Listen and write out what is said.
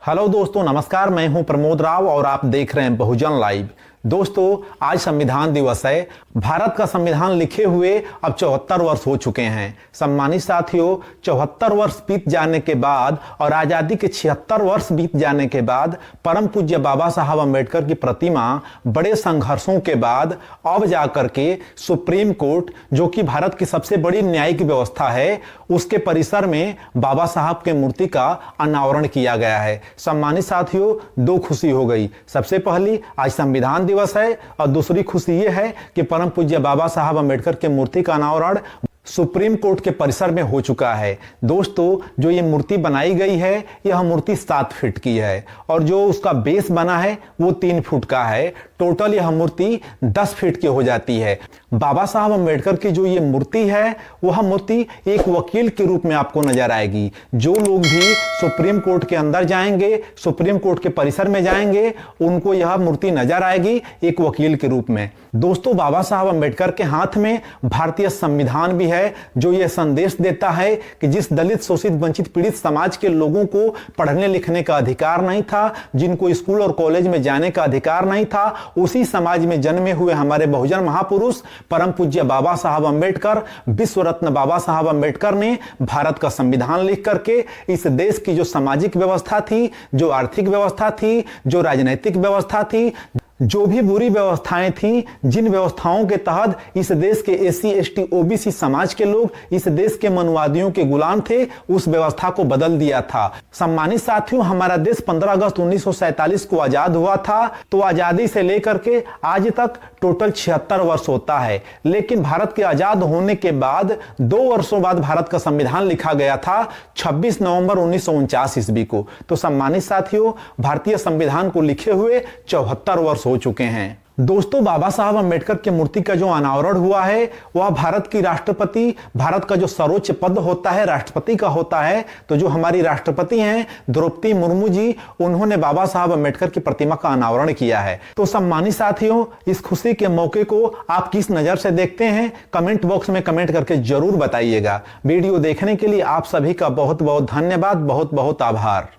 Hello दोस्तों, नमस्कार। मैं हूं प्रमोद राव और आप देख रहे हैं बहुजन लाइव। दोस्तों, आज संविधान दिवस है। भारत का संविधान लिखे हुए अब 74 वर्ष हो चुके हैं। सम्मानित साथियों, 74 वर्ष बीत जाने के बाद और आजादी के 76 वर्ष बीत जाने के बाद परम पूज्य बाबा साहब अम्बेडकर की प्रतिमा बड़े संघर्षों के बाद अब जाकर के सुप्रीम कोर्ट, जो कि भारत की सबसे बड़ी न्यायिक व्यवस्था है, उसके परिसर में बाबा साहब के मूर्ति का अनावरण किया गया है। सम्मानित साथियों, दो खुशी हो गई। सबसे पहली, आज संविधान दिवस है और दूसरी खुशी ये है कि परम पूज्य बाबा साहब अम्बेडकर के मूर्ति का अनावरण सुप्रीम कोर्ट के परिसर में हो चुका है। दोस्तों, जो ये मूर्ति बनाई गई है, यह मूर्ति 7 फीट की है और जो उसका बेस बना है वो 3 फुट का है। टोटल यह मूर्ति 10 फीट की हो जाती है। बाबा साहब अम्बेडकर की जो ये मूर्ति है, वह मूर्ति एक वकील के रूप में आपको नजर आएगी। जो लोग भी सुप्रीम कोर्ट के अंदर जाएंगे, सुप्रीम कोर्ट के परिसर में जाएंगे, उनको यह मूर्ति नजर आएगी एक वकील के रूप में। दोस्तों, बाबा साहब अम्बेडकर के हाथ में भारतीय संविधान भी है, जो यह संदेश देता है कि जिस दलित, शोषित, वंचित, पीड़ित समाज के लोगों को पढ़ने लिखने का अधिकार नहीं था, जिनको स्कूल और कॉलेज में जाने का अधिकार नहीं था, उसी समाज में जन्मे हुए हमारे बहुजन महापुरुष परम पूज्य बाबा साहब अम्बेडकर, विश्व रत्न बाबा साहब अम्बेडकर ने भारत का संविधान लिख करके इस देश की जो सामाजिक व्यवस्था थी, जो आर्थिक व्यवस्था थी, जो राजनीतिक व्यवस्था थी, जो भी बुरी व्यवस्थाएं थीं, जिन व्यवस्थाओं के तहत इस देश के एससी, एसटी, ओबीसी समाज के लोग इस देश के मनुवादियों के गुलाम थे, उस व्यवस्था को बदल दिया था। सम्मानित साथियों, हमारा देश 15 अगस्त 1947 को आजाद हुआ था, तो आजादी से लेकर के आज तक टोटल 76 वर्ष होता है। लेकिन भारत के आजाद होने के बाद 2 वर्षों बाद भारत का संविधान लिखा गया था, 26 नवंबर 1949 ईस्वी को। तो सम्मानित साथियों, भारतीय संविधान को लिखे हुए 74 वर्ष हो चुके हैं। दोस्तों, बाबा साहब अम्बेडकर की मूर्ति का जो अनावरण हुआ है, वह भारत की राष्ट्रपति, भारत का जो सर्वोच्च पद होता है राष्ट्रपति का होता है, तो जो हमारी राष्ट्रपति हैं द्रौपदी मुर्मू जी, उन्होंने बाबा साहब अम्बेडकर की प्रतिमा का अनावरण किया है। तो सम्मानित साथियों, इस खुशी के मौके को आप किस नजर से देखते हैं, कमेंट बॉक्स में कमेंट करके जरूर बताइएगा। वीडियो देखने के लिए आप सभी का बहुत बहुत धन्यवाद, बहुत बहुत आभार।